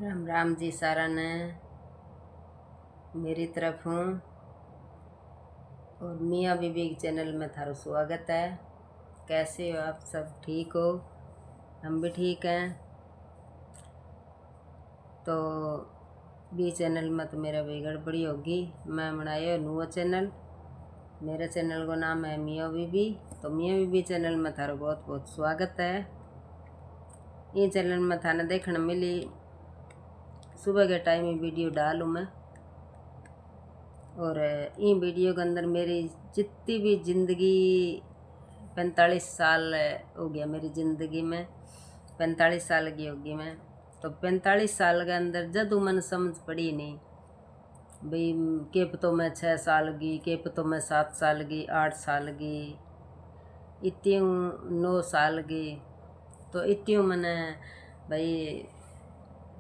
राम राम जी सारा ने मेरी तरफ हूँ और मियाँ बीबी के चैनल में थारा स्वागत है। कैसे हो आप सब? ठीक हो? हम भी ठीक हैं। तो बी चैनल में तो मेरा भी गड़बड़ी होगी। मैं बनाया नुआ चैनल, मेरे चैनल का नाम है मियाँ बीबी। तो मियाँ बीबी चैनल में थारा बहुत बहुत स्वागत है। ये चैनल में थाने देखने मिली सुबह के टाइम ही वीडियो डालूँ मैं, और इन वीडियो के अंदर मेरी जितनी भी ज़िंदगी 45 साल हो गया मेरी ज़िंदगी में, 45 साल की होगी मैं। तो 45 साल के अंदर जब मन समझ पड़ी नहीं भाई के तो मैं 6 साल की, के तो मैं 7 साल की, 8 साल की, इतनी 9 साल की। तो इतनी मैंने भाई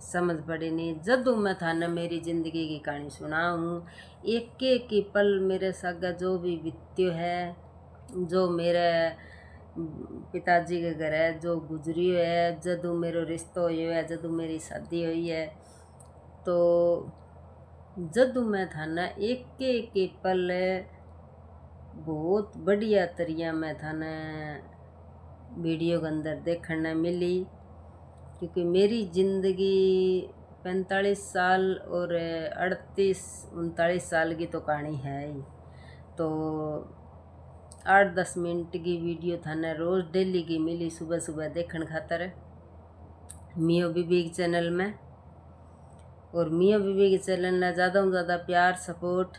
समझ पड़ी नहीं। जदू मैं थाने मेरी ज़िंदगी की कहानी सुनाऊँ, एक एक की पल मेरे साथ जो भी बीत्यो है, जो मेरे पिताजी के घर है जो गुजरी है, जदू मेरो रिश्ता हुई है, जदू मेरी शादी हुई है, तो जदू मैं थाना एक की पल बहुत बढ़िया तरिया मैं थाने वीडियो के अंदर देखने मिली। क्योंकि मेरी ज़िंदगी 45 साल और 38-39 साल की तो कहानी है ही। तो 8-10 मिनट की वीडियो थाने रोज़ डेली की मिली सुबह सुबह देखने खातर मियाँ बीबी के चैनल में। और मियाँ बीबी के चैनल ने ज़्यादा से ज़्यादा प्यार सपोर्ट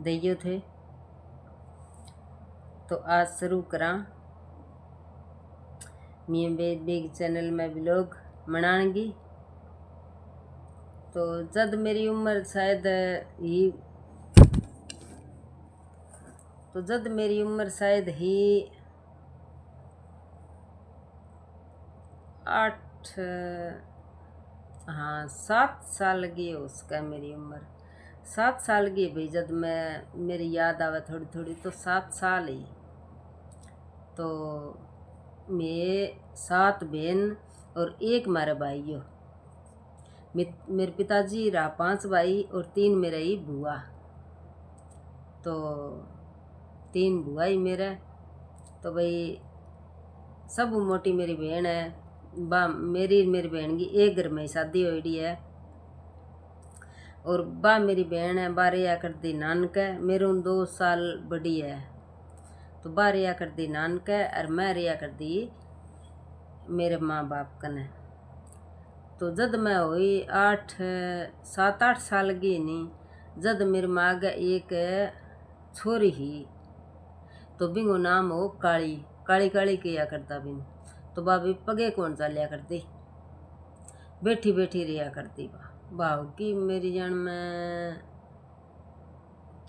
दियो थे। तो आज शुरू करा मियाँ बीबी के चैनल में व्लॉग बनाएंगी। तो जब मेरी उम्र शायद ही 7 साल की है। उसका मेरी उम्र 7 साल की है भाई। जब मैं मेरी याद आवे थोड़ी थोड़ी तो 7 साल ही। तो मैं 7 बहन और 1 मारे भाई हो। मेरे पिताजी रहा 5 भाई और 3 मेरे ही बुआ। तो 3 बुआ ही मेरे। तो भाई सब मोटी मेरी बहन है। मेरी बहन की एक घर में शादी होड़ी है। और मेरी बहन है बारह कर दी नानक है, मेरे 2 साल बड़ी है। तो बारह कर दी नानक है और मैं रिया कर दी मेरे माँ बाप कने। तो जद मैं हुई 7-8 साल की नहीं, जद मेरी माँ का एक छोरी ही, तो बिंगो नाम हो काली काली काली किया करता बिन। तो भाभी पगे कौन चालिया करती, बैठी बैठी रिया करती। भाव की मेरी जन में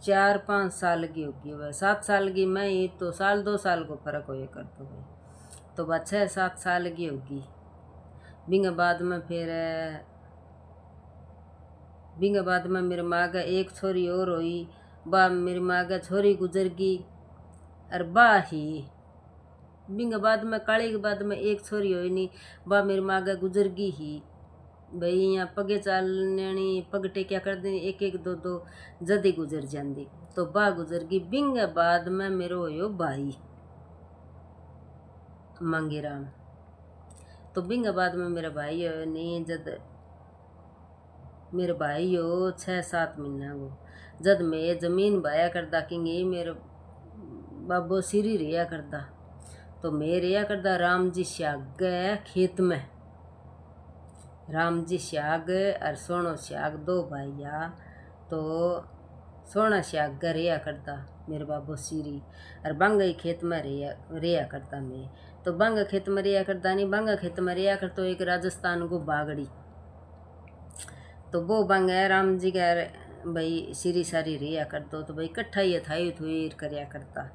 4-5 साल की होगी वह। 7 साल की मैं ही, तो 1-2 साल को फर्क हो कर तो भाई। तो वह 6-7 साल की होगी। बिंगे बाद में मेरी माँ का एक छोरी और हुई। मेरी माँ का छोरी गुजर गई और ही बिंगे बाद में काली के बाद में एक छोरी हुई नहीं, मेरी माँ का गुजर गई ही। भाई यहाँ पगे चालनी पग टेकिया कर देनी, एक एक दो दो जदी गुजर जाती। तो गुजर गई। बिंगे बाद में मेरे हो भाई मंगीराम। तो बिंगे बाद में मेरा भाई हो नहीं, जद मेरे भाई हो 6-7 महीना को, जद मैं जमीन बाया करदा कि मेरे बाबो सिरी रिया करदा। तो मैं रिया करदा राम जी श्याग खेत में। राम जी श्याग और सोनो श्याग 2 भाइया। तो सोना श्याग रिया करता मेरे बाबो सिरी, और बांगा खेत में रिया करता मैं। तो बांगा खेत में रिया करता नहीं, बांगा खेत में रिया करता एक राजस्थान को बागड़ी। तो वो बांगा राम जी का भाई सिरी सारी रिया कर दो। तो भाई कट्ठा ही थाई थुई करया करता।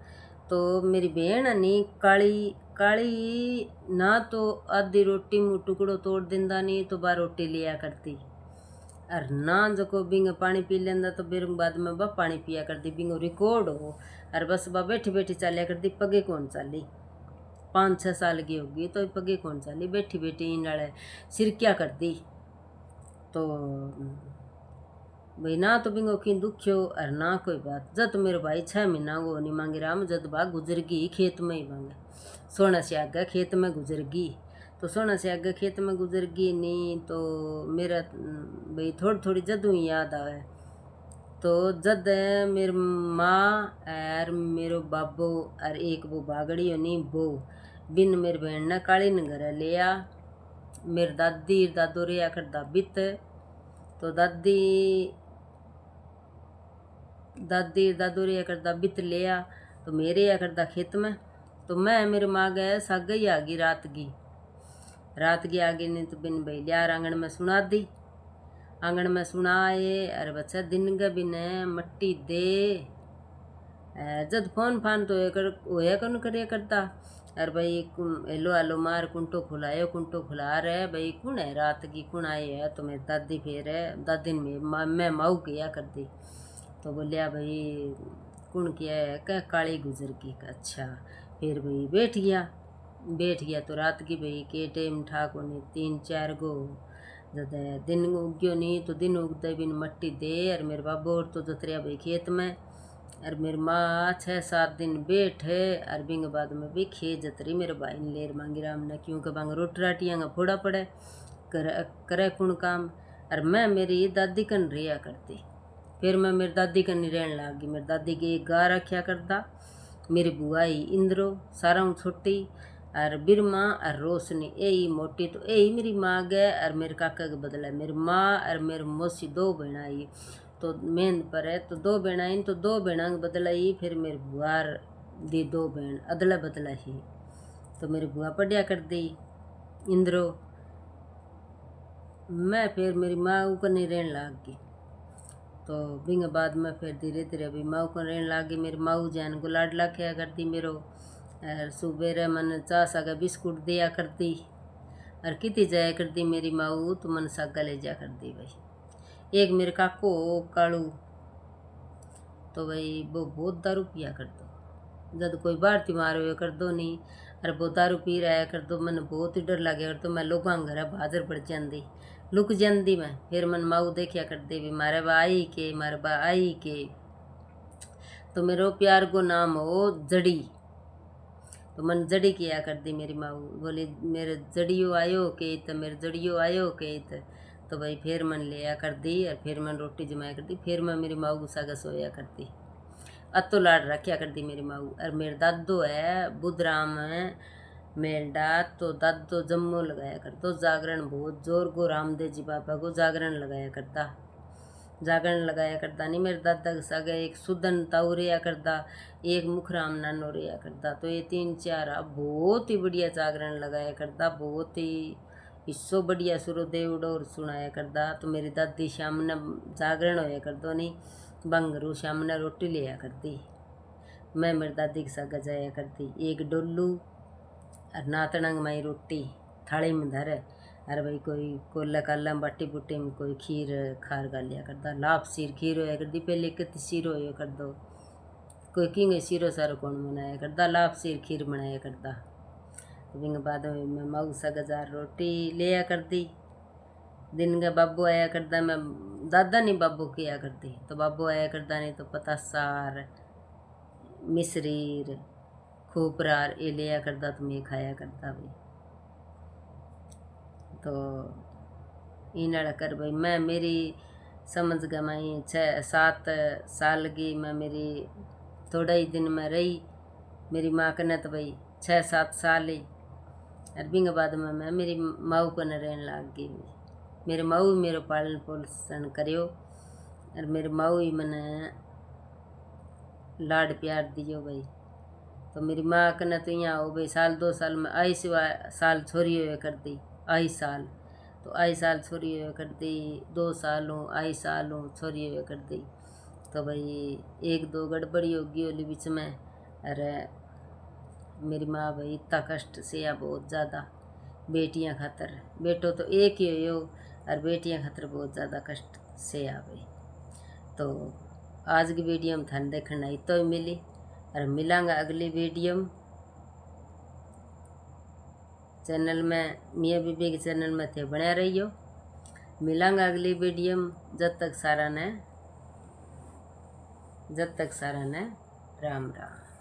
तो मेरी बहन नहीं काली काली ना, तो आधी रोटी मुँह टुकड़ो तोड़ दिंदा नहीं, तो 12 रोटी लिया करती। और ना जो बिंग पानी पी लेंदा, तो फिर बाद में पानी पिया करती। बिंगो रिकॉर्ड हो और बस बैठी बैठी चालिया करती, पगे कौन चाली। 5-6 साल की होगी तो पगे कौन चाली बैठी बैठी इन नाले सिर क्या कर दी। तो भाई ना तो बिंगो की दुख्यो और ना कोई बात। जब मेरे भाई 6 महीना को नहीं मांगी राम जद बाग गुजर गई खेत में ही मांगे सोना से आगे खेत में गुजर गई। तो सोना से आगे खेत में गुजर गई नहीं तो मेरा भाई थोड़ी थोड़ी जदू ही याद आवे। तो जद मेरी माँ और मेरो बाबू और एक वो बागड़ी होनी वो बिन मेरी बहन ने काली ने घर लिया। मेरी दादी दादो रिया कर दाबित। तो दादी दादो रिया कर दाबित लिया तो मेरे या करदा खेत में। तो मैं मेरे माँ गए साग ही आ गई रात की आ गई नहीं तो बिन भाई लिया आंगन में सुना दी। आंगन में सुनाए अरे बच्चा दिन का बिन मट्टी दे जद फोन फान तो होया कौन करे करता। अरे भाई हेलो हेलो मार कुंटो खुला रहे भाई कौन है रात की कौन आई है। तो मेरी दादी फिर दादी ने मैं माऊ किया कर दी। तो बोलिया भाई कौन किया है कह काली गुजर की। अच्छा फिर भाई बैठ गया तो रात की भाई के टाइम ठाक होने 3-4 गो जद दिन उग्यो नहीं तो दिन उगते बिन मट्टी दे। और मेरे बाबू और तो जतरिया भाई खेत में और मेरी माँ 6-7 दिन बैठे और बिंग बाद में भी खे जतरी मेरे भाई ने लेर मांगी राम ने क्योंकि बांग रोटी राटियाँ का फोड़ा पड़े करे कौन काम। और मैं मेरी दादी कन रिया करती। फिर मैं मेरी दादी कन रहने लग गई। मेरी दादी की एक गाय रखा करता। मेरी बुआ ही इंद्रो सारा छोटी और बिरमा और रोशनी यही मोटी। तो यही मेरी माँ गए और मेरे काका के बदला मेरी माँ और मेरी मौसी 2 बहन आई। तो मेहंद पर है तो 2 बहन आई तो 2 बहना के बदला ही फिर मेरी बुआ दी 2 बहन अदला बदला ही। तो मेरी बुआ पढ़िया कर दी इंद्रो। मैं फिर मेरी माँ ऊपर नहीं रहने लग गई। तो बिंग बाद में फिर धीरे धीरे अभी माऊ को रहने लग गई। मेरी माऊ जान को लाडला किया करती मेरो और सुबह मन चाह सागा बिस्कुट दिया करती। और कितनी जाया करती मेरी माऊ तो मन सागा ले जा करती भाई। एक मेरे काको कालू तो भाई वो बहुत दारू पिया कर दो जब कोई बाहर त्योहार हुआ कर दो नहीं। और वो दारू पी रहा कर दो मन बहुत ही डर लगे कर तो मैं लोगों घर बाजर पड़ जाती लुक जाती मैं। फिर मन माऊ देखिया करती भी मारे बा आई के। तो मेरो प्यार को नाम हो जड़ी। तो मन जड़ी किया करती मेरी माऊ बोली मेरे जड़ियो आयो के तो मेरे जड़ियो आयो के। तो भाई फिर मन लिया कर दी और फिर मन रोटी जमाया करती। फिर मैं मेरी माऊ को सागा सोया करती अतो लाड रखा करती मेरी माऊ। और मेरे दादो है बुधराम है मेलडा तो दादो जम्मू लगाया कर तो जागरण बहुत जोर को रामदेव जी बाबा को जागरण लगाया करता नहीं। मेरे दादा के सागे एक सुदन ताऊ रिया करता एक मुखराम नानो रिया करता। तो ये 3-4 बहुत ही बढ़िया जागरण लगाया करता बहुत ही हिस्सो बढ़िया सुरदेव डोर सुनाया करता। तो मेरी दादी शाम ने जागरण होया कर दो नहीं बंगरू शाम ने रोटी लिया करती। मैं मेरी दादी के साथ जाया करती एक डोलू और नातनंग माई रोटी थाली में धरे। अरे भाई कोई कोल्ला काला बाटी बुट्टी में कोई खीर खार गा लिया करता लाप सिर खीर होया करती पहले कितनी सिर होया कर दो कोई किंग सिरो सारो कौन बनाया करता लाप सिर खीर बनाया करता। तो बाद में मैं माऊ सा गजार रोटी लिया करती। दिन का बाबू आया करता मैं दादा नहीं बाबू किया करती। तो बाबू आया करता नहीं तो पता सार मिसरीर खोपरार ये लिया करता तो मैं खाया करता भाई। तो इन कर भाई मैं मेरी समझ गया मैं 6-7 साल की मैं मेरी थोड़ा ही दिन में रही मेरी माँ कने तो भाई 6-7 साल ही। और बिंग बाद में मैं मेरी माऊ कने रहने लग गई। मेरे माऊ मेरो पालन पोषण करियो और मेरे माऊ ही मैंने लाड प्यार दियो भाई। तो मेरी माँ कने तो यहाँ हो भाई 1-2 साल में आई साल छोरी हुआ करती आई साल। तो आई साल छोरी हुआ करती 2 साल हूँ आई साल हूँ छोरी हुआ करती। तो भाई 1-2 गड़बड़ी होगी ओली बीच में। अरे मेरी माँ भाई इतना कष्ट से या बहुत ज़्यादा बेटियाँ खातर बेटो तो एक ही हो और बेटियाँ खातर बहुत ज़्यादा कष्ट से आ भाई। तो आज की वीडियो में थाने देखना ही तो मिली और मिलांगा अगली वीडियो में। चैनल में, मियाँ बीबी के चैनल में थे बने रहियो। मिलांगा अगली वीडियो में। जब तक सारा ने राम राम।